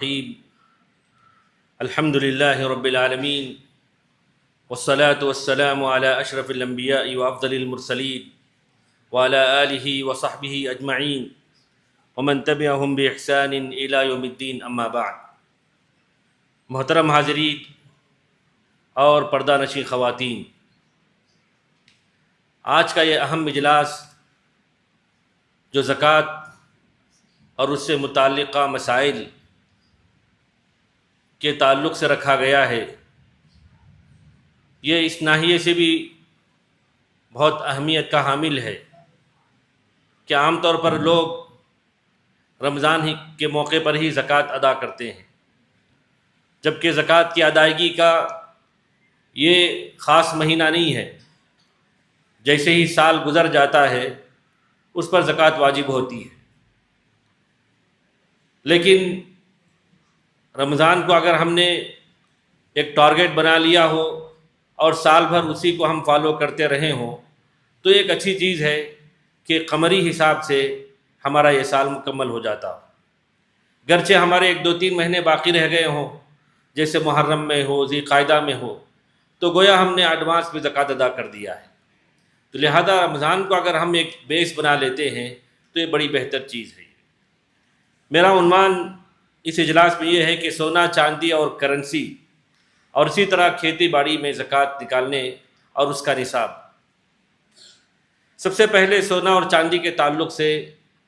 الرحيم الحمد لله رب العالمين والصلاة والسلام على أشرف الأنبياء وأفضل المرسلين وعلى آله وصحبه أجمعين ومن تبعهم بإحسان إلى يوم الدين أما بعد۔ محترم حاضرین اور پردہ نشین خواتین، آج کا یہ اہم اجلاس جو زکوٰۃ اور اس سے متعلقہ مسائل کے تعلق سے رکھا گیا ہے، یہ اس ناحیے سے بھی بہت اہمیت کا حامل ہے کہ عام طور پر لوگ رمضان ہی کے موقع پر ہی زکوٰۃ ادا کرتے ہیں، جبکہ زکوٰۃ کی ادائیگی کا یہ خاص مہینہ نہیں ہے۔ جیسے ہی سال گزر جاتا ہے اس پر زکوٰۃ واجب ہوتی ہے، لیکن رمضان کو اگر ہم نے ایک ٹارگٹ بنا لیا ہو اور سال بھر اسی کو ہم فالو کرتے رہے ہوں تو ایک اچھی چیز ہے کہ قمری حساب سے ہمارا یہ سال مکمل ہو جاتا ہو، گرچہ ہمارے 1-2-3 مہینے باقی رہ گئے ہوں، جیسے محرم میں ہو، ذی قعدہ میں ہو، تو گویا ہم نے ایڈوانس میں زکوٰۃ ادا کر دیا ہے۔ تو لہذا رمضان کو اگر ہم ایک بیس بنا لیتے ہیں تو یہ بڑی بہتر چیز ہے۔ میرا عنوان اس اجلاس میں یہ ہے کہ سونا، چاندی اور کرنسی اور اسی طرح کھیتی باڑی میں زکوٰۃ نکالنے اور اس کا نصاب۔ سب سے پہلے سونا اور چاندی کے تعلق سے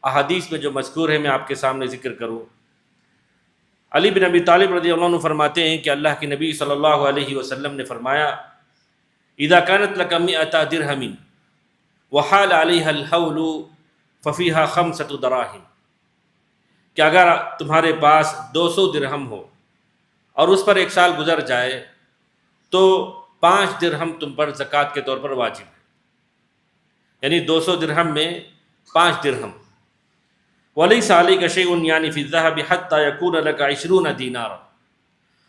احادیث میں جو مذکور ہے میں آپ کے سامنے ذکر کروں۔ علی بن ابی طالب رضی اللہ عنہ فرماتے ہیں کہ اللہ کے نبی صلی اللہ علیہ وسلم نے فرمایا، اذا كانت لك 100 درہم وحال علیہ الحول ففیہا 5 دراہم، کہ اگر تمہارے پاس 200 درہم ہو اور اس پر 1 سال گزر جائے تو 5 درہم تم پر زکوٰۃ کے طور پر واجب ہے، یعنی 200 درہم میں 5 درہم۔ وَلَيْسَ عَلَيْكَ شَيْءٌ یعنی فِي الذَّهَبِ حَتَّى يَكُونَ لَكَ 20 دینارا،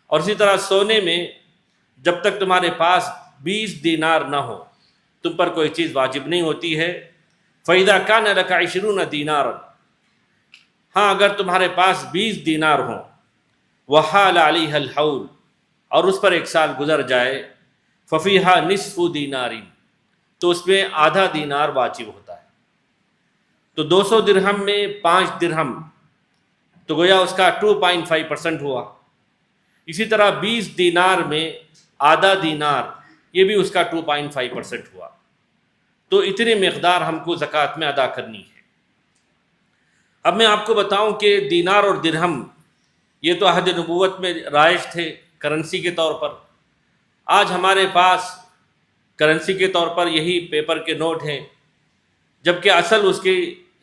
اور اسی طرح سونے میں جب تک تمہارے پاس 20 دینار نہ ہو تم پر کوئی چیز واجب نہیں ہوتی ہے۔ فَإِذَا كَانَ لَكَ 20 دینارا، ہاں اگر تمہارے پاس 20 دینار ہوں، وحال علیہ الحول، اور اس پر 1 سال گزر جائے، ففیہا نصف دینار، تو اس میں آدھا دینار واجب ہوتا ہے۔ تو 200 درہم میں 5 درہم تو گویا اس کا 2.5% ہوا۔ اسی طرح 20 دینار میں آدھا دینار، یہ بھی اس کا 2.5% ہوا۔ تو اتنی مقدار ہم کو زکوٰۃ میں ادا کرنی ہے۔ اب میں آپ کو بتاؤں کہ دینار اور درہم یہ تو عہد نبوت میں رائج تھے کرنسی کے طور پر، آج ہمارے پاس کرنسی کے طور پر یہی پیپر کے نوٹ ہیں، جبکہ اصل اس کی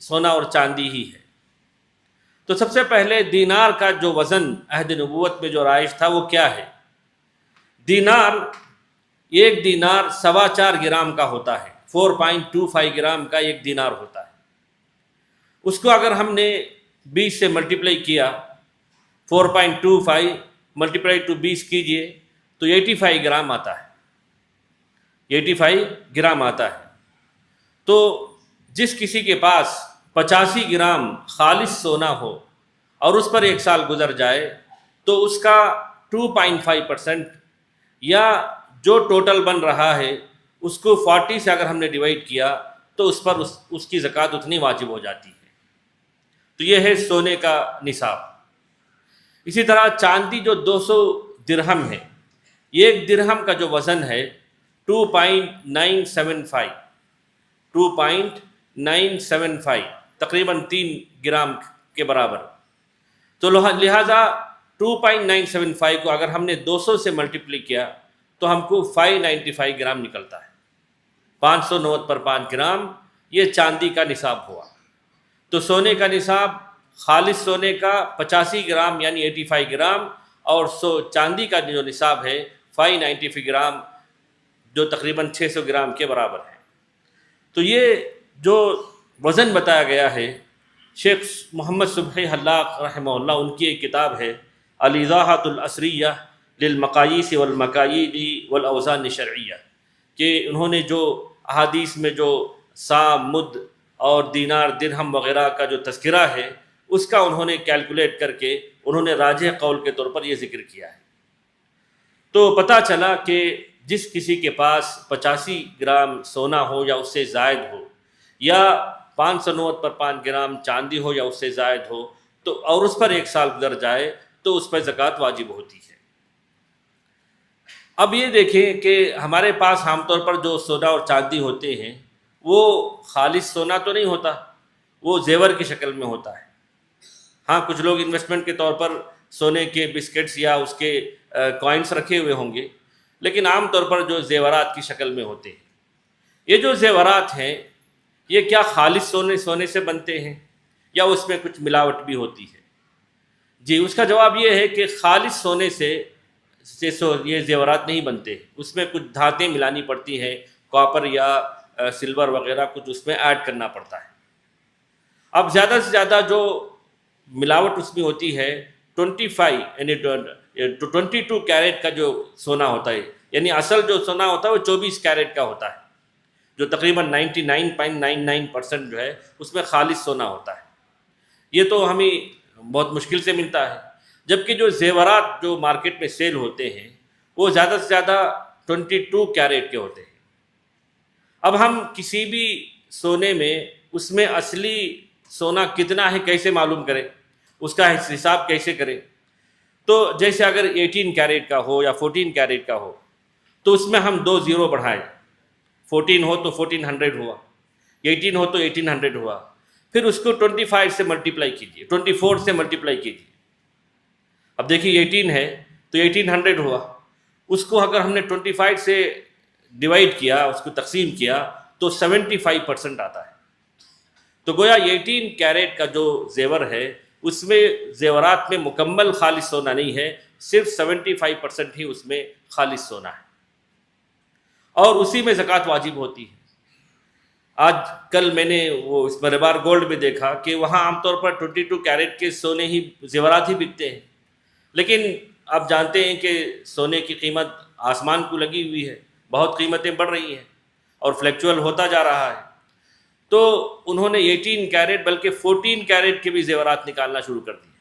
سونا اور چاندی ہی ہے۔ تو سب سے پہلے دینار کا جو وزن عہد نبوت میں جو رائج تھا وہ کیا ہے؟ دینار، 1 دینار 4.25 گرام کا ہوتا ہے، 4.25 گرام کا 1 دینار ہوتا ہے۔ اس کو اگر ہم نے 20 سے ملٹیپلائی کیا، 4.25 ملٹیپلائی ٹو 20 کیجئے تو 85 گرام آتا ہے، 85 گرام آتا ہے۔ تو جس کسی کے پاس 85 گرام خالص سونا ہو اور اس پر 1 سال گزر جائے تو اس کا 2.5% یا جو ٹوٹل بن رہا ہے اس کو 40 سے اگر ہم نے ڈیوائڈ کیا تو اس پر اس کی زکوٰۃ اتنی واجب ہو جاتی ہے۔ تو یہ ہے سونے کا نصاب۔ اسی طرح چاندی جو 200 درہم ہے، 1 درہم کا جو وزن ہے 2.975 تقریباً 3 گرام کے برابر۔ تو لہٰذا 2.975 کو اگر ہم نے 200 سے ملٹیپلی کیا تو ہم کو 595 گرام نکلتا ہے، 590 پر 5 گرام، یہ چاندی کا نصاب ہوا۔ تو سونے کا نصاب، خالص سونے کا 85 گرام یعنی 85 گرام، اور چاندی کا جو نصاب ہے 595 گرام جو تقریباً 600 گرام کے برابر ہے۔ تو یہ جو وزن بتایا گیا ہے، شیخ محمد صبحی حلاق رحمہ اللہ ان کی ایک کتاب ہے الإیضاحۃ العصریہ للمقاییس والمکاییل والاوزان الشرعیہ، کہ انہوں نے جو احادیث میں جو سا، مد اور دینار، درہم وغیرہ کا جو تذکرہ ہے اس کا انہوں نے کیلکولیٹ کر کے انہوں نے راجح قول کے طور پر یہ ذکر کیا ہے۔ تو پتہ چلا کہ جس کسی کے پاس 85 گرام سونا ہو یا اس سے زائد ہو، یا 590 پر 5 گرام چاندی ہو یا اس سے زائد ہو، تو اور اس پر 1 سال گزر جائے تو اس پر زکوٰۃ واجب ہوتی ہے۔ اب یہ دیکھیں کہ ہمارے پاس عام طور پر جو سونا اور چاندی ہوتے ہیں وہ خالص سونا تو نہیں ہوتا، وہ زیور کی شکل میں ہوتا ہے۔ ہاں، کچھ لوگ انویسٹمنٹ کے طور پر سونے کے بسکٹس یا اس کے کوائنس رکھے ہوئے ہوں گے، لیکن عام طور پر جو زیورات کی شکل میں ہوتے ہیں، یہ جو زیورات ہیں یہ کیا خالص سونے سے بنتے ہیں یا اس میں کچھ ملاوٹ بھی ہوتی ہے؟ جی، اس کا جواب یہ ہے کہ خالص سونے سے یہ زیورات نہیں بنتے، اس میں کچھ دھاتیں ملانی پڑتی ہیں، کاپر یا سلور وغیرہ کچھ اس میں ایڈ کرنا پڑتا ہے۔ اب زیادہ سے زیادہ جو ملاوٹ اس میں ہوتی ہے 25 یعنی 22 کیرٹ کا جو سونا ہوتا ہے، یعنی اصل جو سونا ہوتا ہے وہ 24 کیرٹ کا ہوتا ہے، جو تقریباً 99.99% جو ہے اس میں خالص سونا ہوتا ہے۔ یہ تو ہمیں بہت مشکل سے ملتا ہے، جبکہ جو زیورات جو مارکیٹ میں سیل ہوتے ہیں وہ زیادہ سے زیادہ 22 کیرٹ کے ہوتے ہیں۔ اب ہم کسی بھی سونے میں اس میں اصلی سونا کتنا ہے کیسے معلوم کریں، اس کا حساب کیسے کریں؟ تو جیسے اگر 18 کیرٹ کا ہو یا 14 کیرٹ کا ہو تو اس میں ہم 2 زیرو بڑھائیں، 14 ہو تو 1400 ہوا، 18 ہو تو 1800 ہوا، پھر اس کو 25 سے ملٹیپلائی کیجیے، 24 سے ملٹیپلائی کیجیے۔ اب دیکھیے 18 ہے تو 1800 ہوا، اس کو اگر ہم نے 25 سے ڈیوائڈ کیا، اس کو تقسیم کیا تو 75% آتا ہے۔ تو گویا 18 کیرٹ کا جو زیور ہے اس میں زیورات میں مکمل خالص سونا نہیں ہے، صرف 75% ہی اس میں خالص سونا ہے، اور اسی میں زکوٰۃ واجب ہوتی ہے۔ آج کل میں نے وہ اس ملبار گولڈ میں دیکھا کہ وہاں عام طور پر 22 کیرٹ کے سونے ہی زیورات ہی بکتے ہیں، لیکن آپ جانتے ہیں کہ سونے کی قیمت آسمان کو لگی ہوئی ہے، بہت قیمتیں بڑھ رہی ہیں اور فلیکچوئل ہوتا جا رہا ہے، تو انہوں نے 18 کیرٹ بلکہ 14 کیرٹ کے بھی زیورات نکالنا شروع کر دیے۔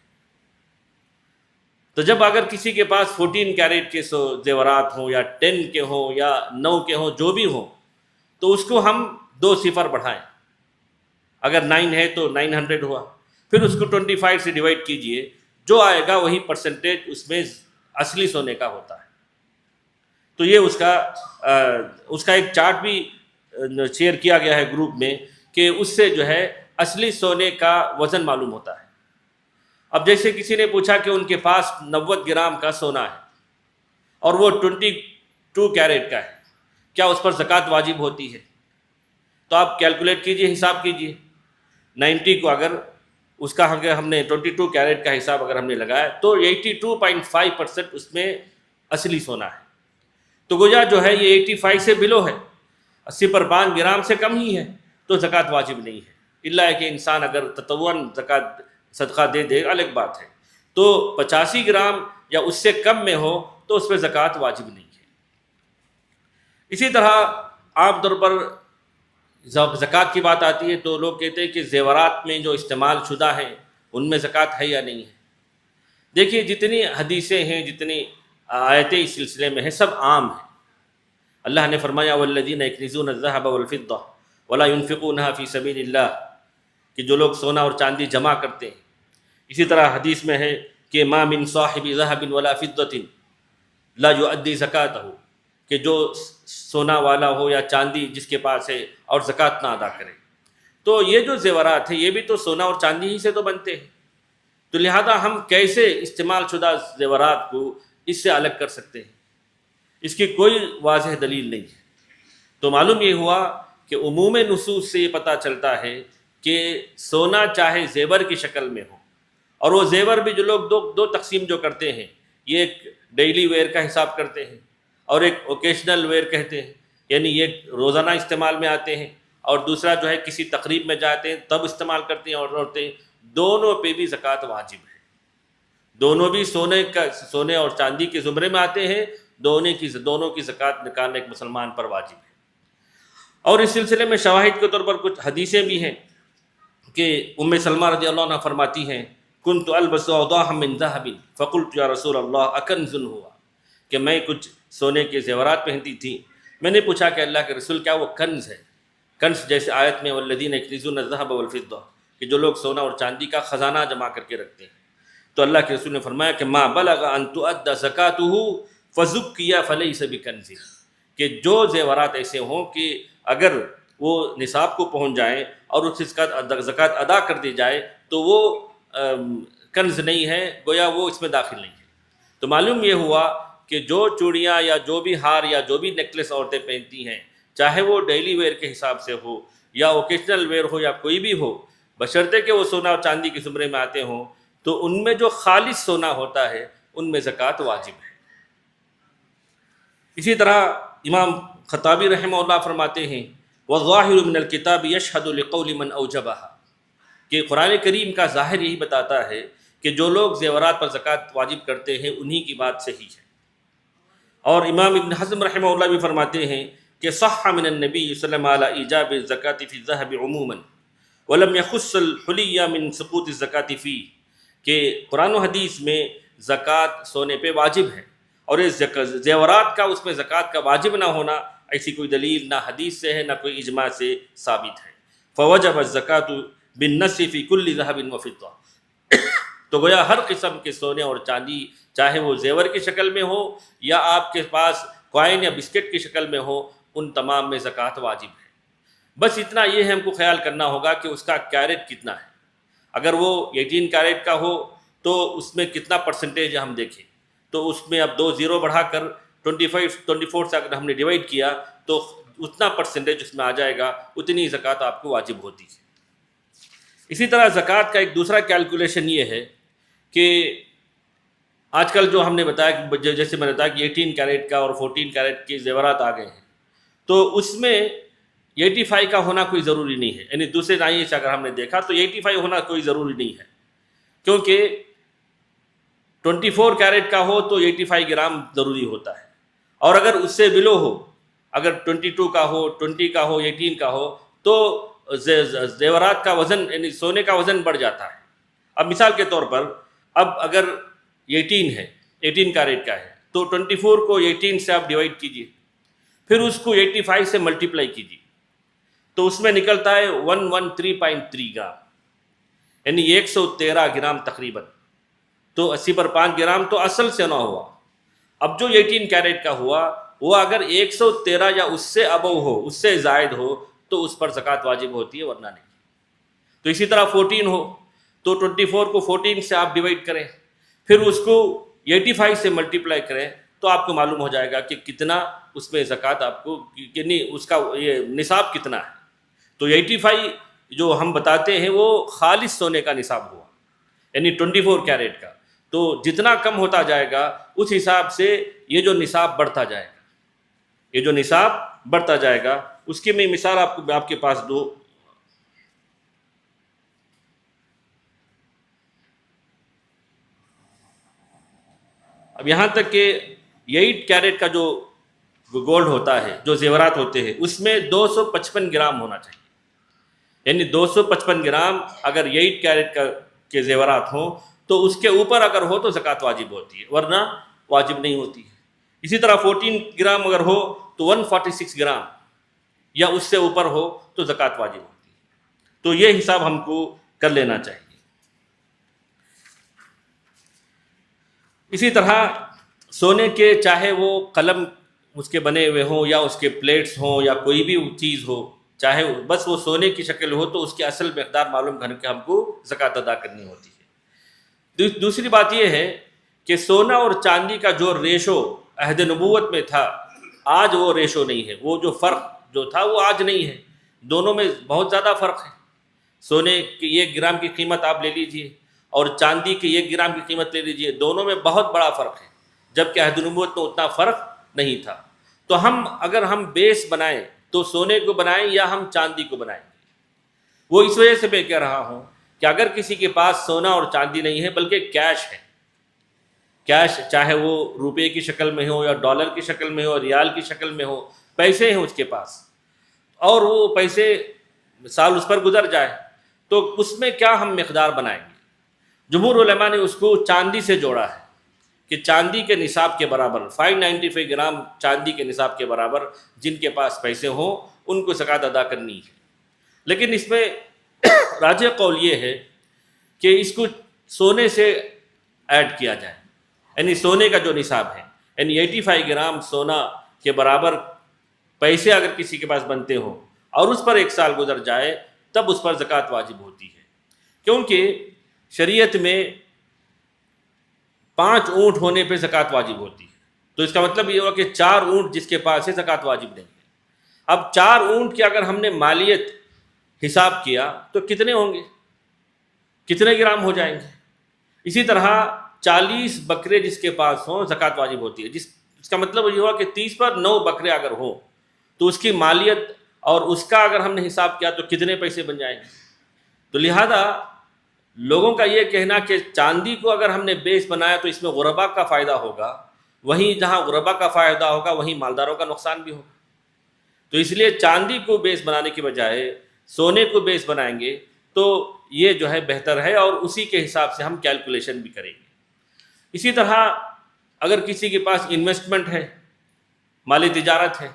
تو جب اگر کسی کے پاس 14 کیرٹ کے زیورات ہوں یا 10 کے ہوں یا 9 کے ہوں، جو بھی ہوں، تو اس کو ہم 2 صفر بڑھائیں، اگر 9 ہے تو 900 ہوا، پھر اس کو 25 سے ڈیوائڈ کیجئے، جو آئے گا وہی پرسنٹیج اس میں اصلی سونے کا ہوتا ہے۔ تو یہ اس کا ایک چارٹ بھی شیئر کیا گیا ہے گروپ میں کہ اس سے جو ہے اصلی سونے کا وزن معلوم ہوتا ہے۔ اب جیسے کسی نے پوچھا کہ ان کے پاس 90 گرام کا سونا ہے اور وہ 22 کیرٹ کا ہے، کیا اس پر زکوٰۃ واجب ہوتی ہے؟ تو آپ کیلکولیٹ کیجئے، حساب کیجئے، 90 کو اگر اس کا ہم نے 22 کیرٹ کا حساب اگر ہم نے لگایا تو 82.5% اس میں اصلی سونا ہے۔ تو گویا جو ہے یہ 85 سے بلو ہے، 80 پر 5 گرام سے کم ہی ہے، تو زکوٰۃ واجب نہیں ہے، الا کہ انسان اگر تطوعاً زکوٰۃ صدقہ دے دے الگ بات ہے۔ تو 85 گرام یا اس سے کم میں ہو تو اس پہ زکوٰۃ واجب نہیں ہے۔ اسی طرح عام طور پر زکوٰۃ کی بات آتی ہے تو لوگ کہتے ہیں کہ زیورات میں جو استعمال شدہ ہیں ان میں زکوٰۃ ہے یا نہیں ہے۔ دیکھیے جتنی حدیثیں ہیں، جتنی آیتیں اس سلسلے میں ہیں، سب عام ہیں۔ اللہ نے فرمایا والذین یکنزون الذھب والفضہ ولا ينفقونها فی سبیل اللہ، کہ جو لوگ سونا اور چاندی جمع کرتے ہیں۔ اسی طرح حدیث میں ہے کہ ما من صاحب ذھب ولا فضة لا يؤدی زکاتہ، کہ جو سونا والا ہو یا چاندی جس کے پاس ہے اور زکوٰۃ نہ ادا کرے۔ تو یہ جو زیورات ہیں یہ بھی تو سونا اور چاندی ہی سے تو بنتے ہیں، تو لہذا ہم کیسے استعمال شدہ زیورات کو اس سے الگ کر سکتے ہیں؟ اس کی کوئی واضح دلیل نہیں ہے۔ تو معلوم یہ ہوا کہ عموم نصوص سے یہ پتہ چلتا ہے کہ سونا چاہے زیور کی شکل میں ہو، اور وہ زیور بھی جو لوگ دو تقسیم جو کرتے ہیں، یہ ایک ڈیلی ویئر کا حساب کرتے ہیں اور ایک اوکیشنل ویئر کہتے ہیں، یعنی یہ روزانہ استعمال میں آتے ہیں، اور دوسرا جو ہے کسی تقریب میں جاتے ہیں تب استعمال کرتے ہیں اور عورتیں، دونوں پہ بھی زکوٰۃ واجب ہے۔ دونوں بھی سونے اور چاندی کے زمرے میں آتے ہیں، دونوں کی زکوٰۃ نکالنا ایک مسلمان پر واجب ہے۔ اور اس سلسلے میں شواہد کے طور پر کچھ حدیثیں بھی ہیں کہ ام سلمہ رضی اللہ عنہ فرماتی ہیں کنت البس اوضاحا من ذهب فقلت یا رسول اللہ اکنز ہوا، کہ میں کچھ سونے کے زیورات پہنتی تھی، میں نے پوچھا کہ اللہ کے رسول کیا وہ کنز ہے؟ کنز جیسے آیت میں والذین یکنزون الذهب والفضہ، کہ جو لوگ سونا اور چاندی کا خزانہ جمع کر کے رکھتے ہیں۔ تو اللہ کے رسول نے فرمایا کہ ما بلغ ان تؤدى زکاتہ فزکی فلیس بکنز، کہ جو زیورات ایسے ہوں کہ اگر وہ نصاب کو پہنچ جائیں اور اس کا زکوٰۃ ادا کر دی جائے تو وہ کنز نہیں ہے، گویا وہ اس میں داخل نہیں ہے۔ تو معلوم یہ ہوا کہ جو چوڑیاں یا جو بھی ہار یا جو بھی نیکلس عورتیں پہنتی ہیں، چاہے وہ ڈیلی ویئر کے حساب سے ہو یا اوکیشنل ویئر ہو یا کوئی بھی ہو، بشرطے کہ وہ سونا اور چاندی کے زمرے میں آتے ہوں، تو ان میں جو خالص سونا ہوتا ہے ان میں زکوٰۃ واجب ہے۔ اسی طرح امام خطابی رحمہ اللہ فرماتے ہیں وَالظَّاهِرُ مِنَ الْكِتَابِ يَشْهَدُ لِقَوْلِ مَنْ أَوْجَبَهَا، کہ قرآن کریم کا ظاہر یہی بتاتا ہے کہ جو لوگ زیورات پر زکوٰۃ واجب کرتے ہیں انہی کی بات صحیح ہے۔ اور امام ابن حزم رحمہ اللہ بھی فرماتے ہیں کہ صح من النبی صلی اللہ علیہ وسلم علی ایجاب الزکاۃ فی الذهب عموما ولم یخص الحلی من سقوط الزکاۃ فی، کہ قرآن و حدیث میں زکوٰۃ سونے پہ واجب ہے، اور اس زیورات کا اس میں زکوٰۃ کا واجب نہ ہونا ایسی کوئی دلیل نہ حدیث سے ہے نہ کوئی اجماع سے ثابت ہے۔ فوجب الزکاۃ بالنص فی کل ذهب وفضہ، تو گویا ہر قسم کے سونے اور چاندی، چاہے وہ زیور کی شکل میں ہو یا آپ کے پاس کوائن یا بسکٹ کی شکل میں ہو، ان تمام میں زکوٰۃ واجب ہے۔ بس اتنا یہ ہے ہم کو خیال کرنا ہوگا کہ اس کا کیرٹ کتنا ہے۔ اگر وہ 18 کیرٹ کا ہو تو اس میں کتنا پرسنٹیج ہم دیکھیں، تو اس میں اب 2 زیرو بڑھا کر 24 سے اگر ہم نے ڈیوائڈ کیا تو اتنا پرسنٹیج اس میں آ جائے گا، اتنی زکوٰۃ آپ کو واجب ہوتی ہے۔ اسی طرح زکوٰۃ کا ایک دوسرا کیلکولیشن یہ ہے کہ آج کل جو ہم نے بتایا کہ جیسے میں نے بتایا کہ 18 کیرٹ کا اور 14 کیرٹ کے زیورات آ گئے ہیں، تو اس میں 85 کا ہونا کوئی ضروری نہیں ہے، یعنی دوسرے دائیں سے اگر ہم نے دیکھا تو 85 ہونا کوئی ضروری نہیں ہے، کیونکہ 24 کیرٹ کا ہو تو 85 گرام ضروری ہوتا ہے، اور اگر اس سے بلو ہو، اگر 22 کا ہو، 20 کا ہو، 18 کا ہو، تو زیورات کا وزن یعنی سونے کا وزن بڑھ جاتا ہے۔ اب مثال کے طور پر اب اگر 18 ہے، 18 کیرٹ کا ہے، تو 24 کو 18 سے آپ ڈیوائڈ کیجئے، پھر اس کو 85 سے ملٹیپلائی کیجئے، تو اس میں نکلتا ہے 113.3 گرام، یعنی 113 گرام تقریباً، تو 80 پر 5 گرام تو اصل سے نہ ہوا۔ اب جو 18 کیرٹ کا ہوا وہ اگر 113 یا اس سے ابو ہو، اس سے زائد ہو، تو اس پر زکوٰۃ واجب ہوتی ہے، ورنہ نہیں۔ تو اسی طرح 14 ہو تو 24 کو 14 سے آپ ڈیوائڈ کریں، پھر اس کو 85 سے ملٹیپلائی کریں، تو آپ کو معلوم ہو جائے گا کہ کتنا اس میں زکوٰۃ آپ کو، یعنی اس کا یہ نصاب کتنا ہے۔ تو 85 جو ہم بتاتے ہیں وہ خالص سونے کا نصاب ہوا، یعنی 24 کیرٹ کا، تو جتنا کم ہوتا جائے گا اس حساب سے یہ جو نصاب بڑھتا جائے گا، یہ جو نصاب بڑھتا جائے گا۔ اس کی میں مثال آپ کے پاس دو۔ اب یہاں تک کہ 8 کیرٹ کا جو گولڈ ہوتا ہے، جو زیورات ہوتے ہیں، اس میں 255 گرام ہونا چاہیے، یعنی 255 گرام اگر 8 کیرٹ کے زیورات ہوں تو اس کے اوپر اگر ہو تو زکوٰۃ واجب ہوتی ہے، ورنہ واجب نہیں ہوتی ہے۔ اسی طرح 14 گرام اگر ہو تو 146 گرام یا اس سے اوپر ہو تو زکوٰۃ واجب ہوتی ہے۔ تو یہ حساب ہم کو کر لینا چاہیے۔ اسی طرح سونے کے چاہے وہ قلم اس کے بنے ہوئے ہوں یا اس کے پلیٹس ہوں یا کوئی بھی چیز ہو، چاہے بس وہ سونے کی شکل ہو، تو اس کی اصل مقدار معلوم کر کے ہم کو زکوٰۃ ادا کرنی ہوتی ہے۔ دوسری بات یہ ہے کہ سونا اور چاندی کا جو ریشو عہد نبوت میں تھا، آج وہ ریشو نہیں ہے، وہ جو فرق جو تھا وہ آج نہیں ہے، دونوں میں بہت زیادہ فرق ہے۔ سونے کی 1 گرام کی قیمت آپ لے لیجئے اور چاندی کی 1 گرام کی قیمت لے لیجئے، دونوں میں بہت بڑا فرق ہے، جبکہ عہد نبوت میں اتنا فرق نہیں تھا۔ تو اگر ہم بیس بنائیں تو سونے کو بنائیں یا ہم چاندی کو بنائیں گے؟ وہ اس وجہ سے میں کہہ رہا ہوں کہ اگر کسی کے پاس سونا اور چاندی نہیں ہے بلکہ کیش ہے، کیش چاہے وہ روپے کی شکل میں ہو یا ڈالر کی شکل میں ہو، ریال کی شکل میں ہو، پیسے ہیں اس کے پاس، اور وہ پیسے سال اس پر گزر جائے، تو اس میں کیا ہم مقدار بنائیں گے؟ جمہور علماء نے اس کو چاندی سے جوڑا ہے کہ چاندی کے نصاب کے برابر 595 گرام چاندی کے نصاب کے برابر جن کے پاس پیسے ہوں ان کو زکوٰۃ ادا کرنی ہے۔ لیکن اس میں راجح قول یہ ہے کہ اس کو سونے سے ایڈ کیا جائے، یعنی سونے کا جو نصاب ہے، یعنی 85 گرام سونا کے برابر پیسے اگر کسی کے پاس بنتے ہوں اور اس پر 1 سال گزر جائے تب اس پر زکوٰۃ واجب ہوتی ہے، کیونکہ شریعت میں 5 اونٹ ہونے پہ زکوٰۃ واجب ہوتی ہے۔ تو اس کا مطلب یہ ہوا کہ 4 اونٹ جس کے پاس ہے زکوٰۃ واجب نہیں ہے۔ اب 4 اونٹ کی اگر ہم نے مالیت حساب کیا تو کتنے ہوں گے، کتنے گرام ہو جائیں گے؟ اسی طرح 40 بکرے جس کے پاس ہوں زکوٰۃ واجب ہوتی ہے، اس کا مطلب یہ ہوا کہ 30 پر 9 بکرے اگر ہوں تو اس کی مالیت اور اس کا اگر ہم نے حساب کیا تو کتنے پیسے بن جائیں گے۔ تو لہذا لوگوں کا یہ کہنا کہ چاندی کو اگر ہم نے بیس بنایا تو اس میں غربا کا فائدہ ہوگا، وہیں جہاں غربا کا فائدہ ہوگا وہیں مالداروں کا نقصان بھی ہوگا، تو اس لیے چاندی کو بیس بنانے کی بجائے سونے کو بیس بنائیں گے تو یہ جو ہے بہتر ہے، اور اسی کے حساب سے ہم کیلکولیشن بھی کریں گے۔ اسی طرح اگر کسی کے پاس انویسٹمنٹ ہے، مالی تجارت ہے،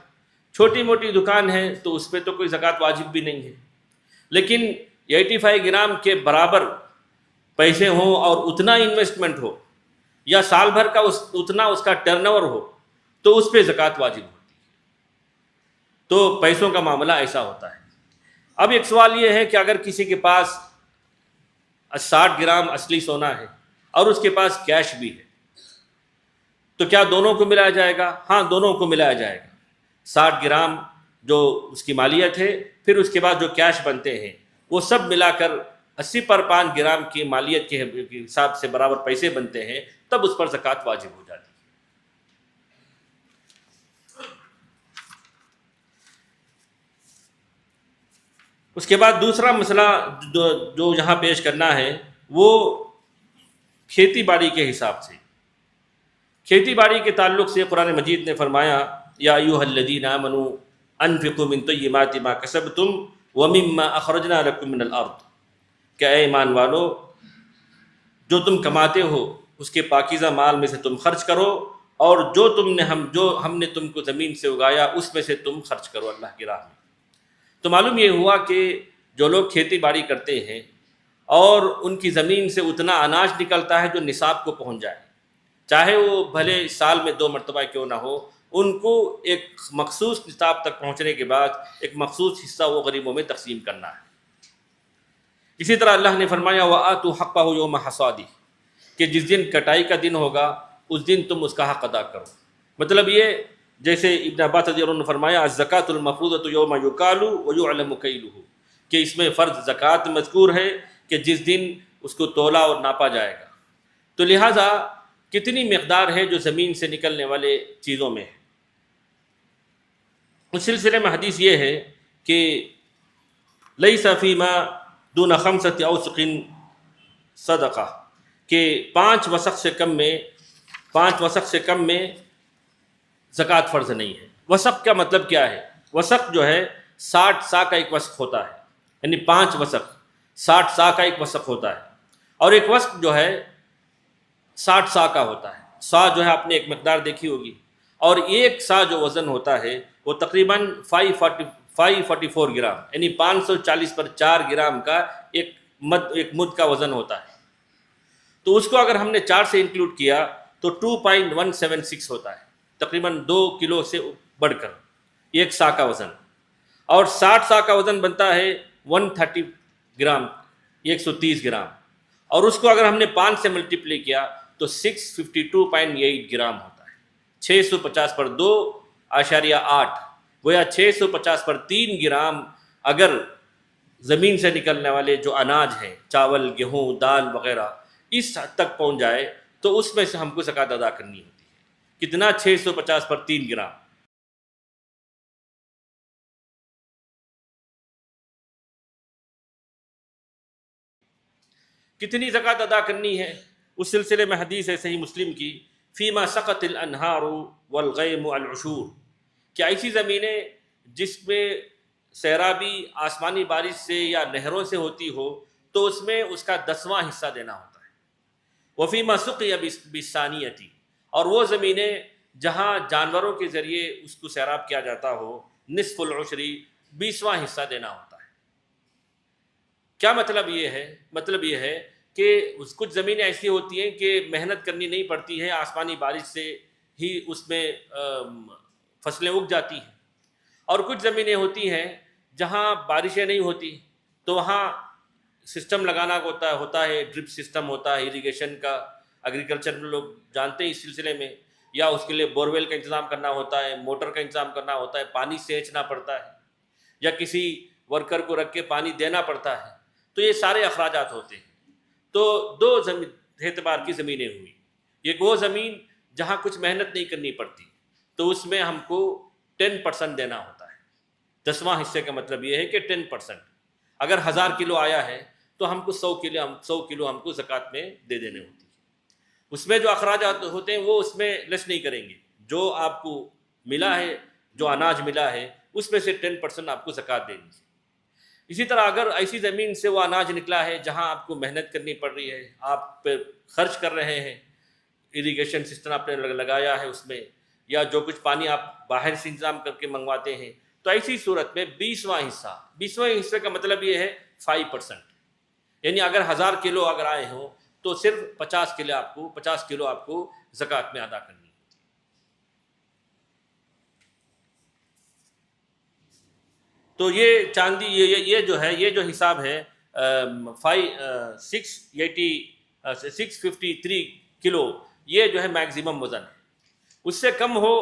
چھوٹی موٹی دکان ہے تو اس پہ تو کوئی زکوٰۃ واجب بھی نہیں ہے، لیکن 85 گرام کے برابر پیسے ہوں اور اتنا انویسٹمنٹ ہو یا سال بھر کا اتنا اس کا ٹرن اوور ہو تو اس پہ زکوٰۃ واجب ہوتی ہے۔ تو پیسوں کا معاملہ ایسا ہوتا ہے۔ اب ایک سوال یہ ہے کہ اگر کسی کے پاس 60 گرام اصلی سونا ہے اور اس کے پاس کیش بھی ہے تو کیا دونوں کو ملایا جائے گا؟ ہاں، دونوں کو ملایا جائے گا۔ 60 گرام جو اس کی مالیت ہے، پھر اس کے بعد جو کیش بنتے ہیں وہ سب ملا کر 80 پر 5 گرام کی مالیت کے حساب سے برابر پیسے بنتے ہیں، تب اس پر زکوٰۃ واجب ہو جاتی ہے۔ اس کے بعد دوسرا مسئلہ جو یہاں پیش کرنا ہے وہ کھیتی باڑی کے حساب سے۔ کھیتی باڑی کے تعلق سے قرآن مجید نے فرمایا یا ایھا الذین آمنوا انفقوا من طیبات ما کسبتم ومما اخرجنا لکم من الارض، کہ اے ایمان والو جو تم کماتے ہو اس کے پاکیزہ مال میں سے تم خرچ کرو، اور جو ہم نے تم کو زمین سے اگایا اس میں سے تم خرچ کرو اللہ کی راہ میں۔ تو معلوم یہ ہوا کہ جو لوگ کھیتی باڑی کرتے ہیں اور ان کی زمین سے اتنا اناج نکلتا ہے جو نصاب کو پہنچ جائے، چاہے وہ بھلے سال میں 2 مرتبہ کیوں نہ ہو، ان کو ایک مخصوص نصاب تک پہنچنے کے بعد ایک مخصوص حصہ وہ غریبوں میں تقسیم کرنا ہے۔ اسی طرح اللہ نے فرمایا وَآتُوا حَقَّهُ يَوْمَ حَصَادِهِ، کہ جس دن کٹائی کا دن ہوگا اس دن تم اس کا حق ادا کرو۔ مطلب یہ جیسے ابن عباس رضی اللہ عنہ نے فرمایا الزکاۃ المفروضۃ یوم یکال ویعلم کیلہ، کہ اس میں فرض زکوٰۃ مذکور ہے کہ جس دن اس کو تولا اور ناپا جائے گا۔ تو لہٰذا کتنی مقدار ہے جو زمین سے نکلنے والے چیزوں میں ہے؟ اس سلسلے میں حدیث یہ ہے کہ لیس فیما دون 5 اوسق صدقہ، کہ 5 وسق سے کم میں زکوٰۃ فرض نہیں ہے۔ وسق کا مطلب کیا ہے؟ وسق جو ہے 60 سا کا ایک وسق ہوتا ہے، یعنی 5 وسق 60 سا کا ایک وسق ہوتا ہے، اور ایک وسق جو ہے 60 سا کا ہوتا ہے۔ سا جو ہے آپ نے ایک مقدار دیکھی ہوگی، اور ایک سا جو وزن ہوتا ہے وہ تقریباً 544 گرام، یعنی 540 پر 4 گرام کا ایک مد کا وزن ہوتا ہے۔ تو اس کو اگر ہم نے 4 سے انکلوڈ کیا تو 2.176 ہوتا ہے، تقریباً 2 کلو سے بڑھ کر ایک سا کا وزن، اور 60 سا کا وزن بنتا ہے 130 گرام، 130 گرام، اور اس کو اگر ہم نے 5 سے ملٹیپلائی کیا تو 652.8 گرام ہوتا ہے۔ 650 پر 2.8، گویا 650 پر 3 گرام اگر زمین سے نکلنے والے جو اناج ہیں، چاول، گیہوں، دال وغیرہ، اس حد تک پہنچ جائے تو اس میں سے ہم کو زکوٰۃ ادا کرنی ہوتی ہے۔ کتنا؟ 650 پر 3 گرام۔ کتنی زکوٰۃ ادا کرنی ہے؟ اس سلسلے میں حدیث ہے صحیح مسلم کی فیما سقط الانہار والغیم العشور، کہ ایسی زمینیں جس میں سیرابی آسمانی بارش سے یا نہروں سے ہوتی ہو تو اس میں اس کا 10واں حصہ دینا ہوتا ہے۔ وفیما سقی بالثانیتی، اور وہ زمینیں جہاں جانوروں کے ذریعے اس کو سیراب کیا جاتا ہو، نصف العشری 20واں حصہ دینا ہوتا ہے۔ کیا مطلب یہ ہے؟ مطلب یہ ہے کہ کچھ زمینیں ایسی ہوتی ہیں کہ محنت کرنی نہیں پڑتی ہے، آسمانی بارش سے ہی اس میں فصلیں اگ جاتی ہیں، اور کچھ زمینیں ہوتی ہیں جہاں بارشیں نہیں ہوتی، تو وہاں سسٹم لگانا ہوتا ہے، ڈرپ سسٹم ہوتا ہے، اریگیشن کا، ایگریکلچر میں لوگ جانتے ہیں اس سلسلے میں، یا اس کے لیے بورویل کا انتظام کرنا ہوتا ہے، موٹر کا انتظام کرنا ہوتا ہے، پانی سینچنا پڑتا ہے، یا کسی ورکر کو رکھ کے پانی دینا پڑتا ہے، تو یہ سارے اخراجات ہوتے ہیں۔ تو دو اعتبار کی زمینیں ہوئی، ایک وہ زمین جہاں کچھ محنت نہیں کرنی پڑتی، تو اس میں ہم کو 10% دینا ہوتا ہے۔ 10واں حصے کا مطلب یہ ہے کہ 10%، اگر 1000 کلو آیا ہے تو ہم کو 100 کلو ہم کو زکوٰۃ میں دے دینے ہوتی ہے۔ اس میں جو اخراجات ہوتے ہیں وہ اس میں لیس نہیں کریں گے، جو آپ کو ملا ہے، جو اناج ملا ہے، اس میں سے 10% آپ کو زکوٰۃ دینی ہے۔ اسی طرح اگر ایسی زمین سے وہ اناج نکلا ہے جہاں آپ کو محنت کرنی پڑ رہی ہے، آپ پہ خرچ کر رہے ہیں، اریگیشن سسٹم آپ نے لگایا ہے اس میں، یا جو کچھ پانی آپ باہر سے انتظام کر کے منگواتے ہیں، تو ایسی صورت میں 20واں حصے کا مطلب یہ ہے 5%، یعنی اگر 1000 کلو اگر آئے ہوں تو صرف 50 کلو آپ کو زکوٰۃ میں ادا کرنی ہے۔ تو یہ چاندی یہ جو ہے، یہ جو حساب ہے 653 کلو، یہ جو ہے میکزیمم وزن ہے۔ اس سے کم ہو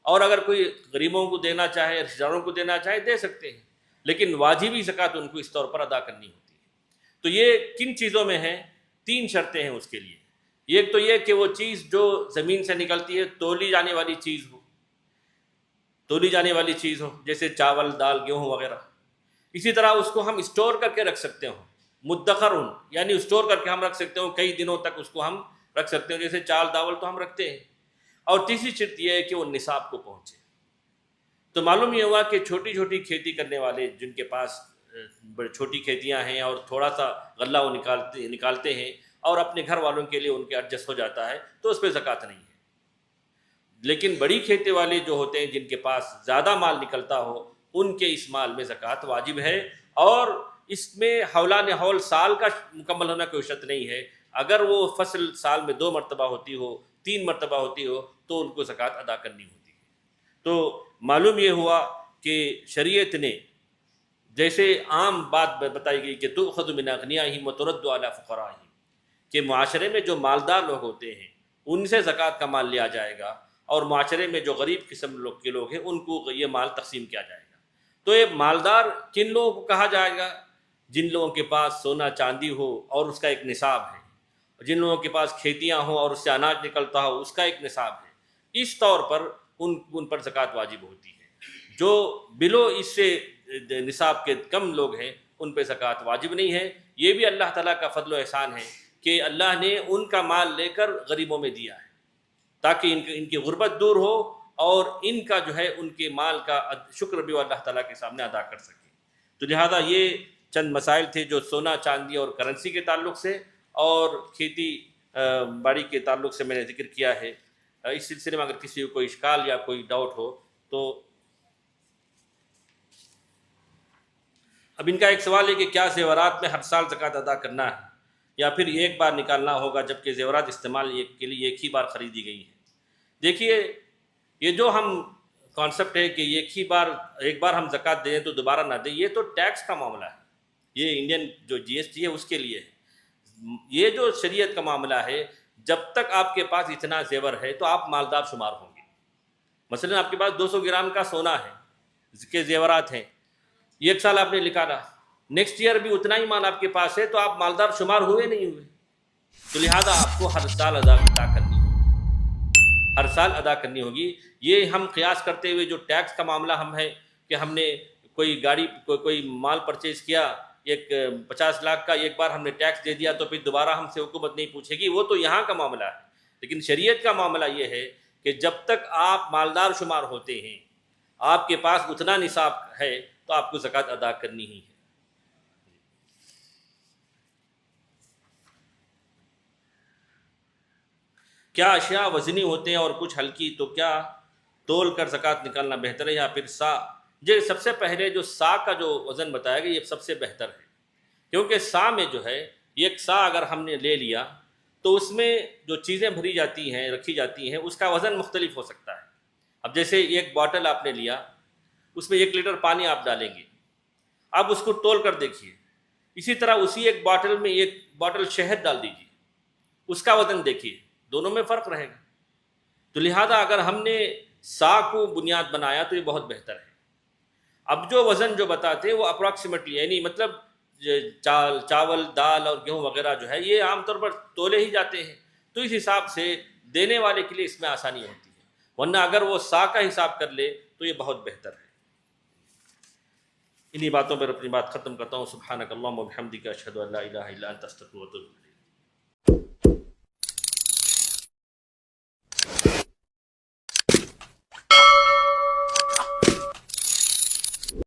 اور اگر کوئی غریبوں کو دینا چاہے، رشتہ داروں کو دینا چاہے، دے سکتے ہیں، لیکن واجبی زکوٰۃ ان کو اس طور پر ادا کرنی ہوتی ہے۔ تو یہ کن چیزوں میں ہیں؟ 3 شرطیں ہیں اس کے لیے۔ ایک تو یہ کہ وہ چیز جو زمین سے نکلتی ہے تولی جانے والی چیز ہو، جیسے چاول، دال، گیہوں وغیرہ۔ اسی طرح اس کو ہم اسٹور کر کے رکھ سکتے ہوں، مدخر، یعنی اسٹور کر کے ہم رکھ سکتے ہوں، کئی دنوں تک اس کو ہم رکھ سکتے ہیں، جیسے چاول داول تو ہم رکھتے ہیں۔ اور تیسری شرط یہ ہے کہ وہ نصاب کو پہنچے۔ تو معلوم یہ ہوا کہ چھوٹی چھوٹی کھیتی کرنے والے جن کے پاس بڑی چھوٹی کھیتیاں ہیں اور تھوڑا سا غلہ وہ نکالتے ہیں اور اپنے گھر والوں کے لیے ان کے ایڈجسٹ ہو جاتا ہے، تو اس پہ زکوٰۃ نہیں ہے۔ لیکن بڑی کھیتی والے جو ہوتے ہیں جن کے پاس زیادہ مال نکلتا ہو، ان کے اس مال میں زکوٰۃ واجب ہے، اور اس میں حولان حول سال کا مکمل ہونا کوئی شرط نہیں ہے۔ اگر وہ فصل سال میں 2 مرتبہ ہوتی ہو، 3 مرتبہ ہوتی ہو، تو ان کو زکوٰۃ ادا کرنی ہوتی ہے۔ تو معلوم یہ ہوا کہ شریعت نے جیسے عام بات بتائی گئی کہ تؤخذ من اغنیاءہم وترد علی فقرائہم، کہ معاشرے میں جو مالدار لوگ ہوتے ہیں ان سے زکوٰۃ کا مال لیا جائے گا، اور معاشرے میں جو غریب قسم کے لوگ ہیں ان کو یہ مال تقسیم کیا جائے گا۔ تو یہ مالدار کن لوگوں کو کہا جائے گا؟ جن لوگوں کے پاس سونا چاندی ہو اور اس کا ایک نصاب ہے، جن لوگوں کے پاس کھیتیاں ہوں اور اس سے اناج نکلتا ہو، اس کا ایک نصاب ہے۔ اس طور پر ان پر زکوٰۃ واجب ہوتی ہے۔ جو بلو اس سے نصاب کے کم لوگ ہیں ان پہ زکوٰۃ واجب نہیں ہے۔ یہ بھی اللہ تعالیٰ کا فضل و احسان ہے کہ اللہ نے ان کا مال لے کر غریبوں میں دیا ہے، تاکہ ان کی غربت دور ہو، اور ان کا جو ہے ان کے مال کا شکر بھی وہ اللہ تعالیٰ کے سامنے ادا کر سکے۔ تو لہٰذا یہ چند مسائل تھے جو سونا چاندی اور کرنسی کے تعلق سے اور کھیتی باڑی کے تعلق سے میں نے ذکر کیا ہے۔ اس سلسلے میں اگر کسی کو کوئی اشکال یا کوئی ڈاؤٹ ہو تو اب ان کا ایک سوال ہے کہ کیا زیورات میں ہر سال زکوٰۃ ادا کرنا ہے یا پھر ایک بار نکالنا ہوگا، جبکہ زیورات استعمال کے لیے ایک ہی بار خریدی گئی ہیں؟ دیکھیے، یہ جو ہم کانسیپٹ ہے کہ ایک بار ہم زکوٰۃ دیں تو دوبارہ نہ دیں، یہ تو ٹیکس کا معاملہ ہے، یہ انڈین جو GST ہے اس کے لیے ہے۔ یہ جو شریعت کا معاملہ ہے، جب تک آپ کے پاس اتنا زیور ہے تو آپ مالدار شمار ہوں گے۔ مثلا آپ کے پاس 200 گرام کا سونا ہے کے زیورات ہیں، ایک سال آپ نے نکالا، نیکسٹ ایئر بھی اتنا ہی مال آپ کے پاس ہے، تو آپ مالدار شمار ہوئے نہیں ہوئے؟ تو لہذا آپ کو ہر سال ادا کرنی ہوگی، ہر سال ادا کرنی ہوگی۔ یہ ہم قیاس کرتے ہوئے جو ٹیکس کا معاملہ ہے کہ ہم نے کوئی گاڑی کوئی مال پرچیز کیا 50 لاکھ کا، ایک بار ہم نے ٹیکس دے دیا تو پھر دوبارہ ہم سے حکومت نہیں پوچھے گی، وہ تو یہاں کا معاملہ ہے۔ لیکن شریعت کا معاملہ یہ ہے کہ جب تک آپ مالدار شمار ہوتے ہیں، آپ کے پاس اتنا نصاب ہے، تو آپ کو زکوٰۃ ادا کرنی ہی ہے۔ کیا اشیاء وزنی ہوتے ہیں اور کچھ ہلکی، تو کیا تول کر زکوٰۃ نکالنا بہتر ہے یا پھر سا؟ جو سب سے پہلے جو سا کا جو وزن بتایا گیا یہ سب سے بہتر ہے، کیونکہ سا میں جو ہے ایک سا اگر ہم نے لے لیا تو اس میں جو چیزیں بھری جاتی ہیں رکھی جاتی ہیں اس کا وزن مختلف ہو سکتا ہے۔ اب جیسے ایک باٹل آپ نے لیا، اس میں 1 لیٹر پانی آپ ڈالیں گے، اب اس کو تول کر دیکھیے، اسی طرح اسی ایک باٹل میں 1 باٹل شہد ڈال دیجیے، اس کا وزن دیکھیے، دونوں میں فرق رہے گا۔ تو لہٰذا اگر ہم نے سا کو بنیاد بنایا تو یہ بہت بہتر ہے۔ اب جو وزن جو بتاتے ہیں وہ اپروکسیمیٹلی، یعنی مطلب چاول، دال اور گیہوں وغیرہ جو ہے یہ عام طور پر تولے ہی جاتے ہیں، تو اس حساب سے دینے والے کے لیے اس میں آسانی ہوتی ہے، ورنہ اگر وہ سا کا حساب کر لے تو یہ بہت بہتر ہے۔ انہی باتوں پر اپنی بات ختم کرتا ہوں۔ سبحانک اللہم و بحمدک، اشہد ان لا الہ الا انت، استغفرک و اتوب الیک۔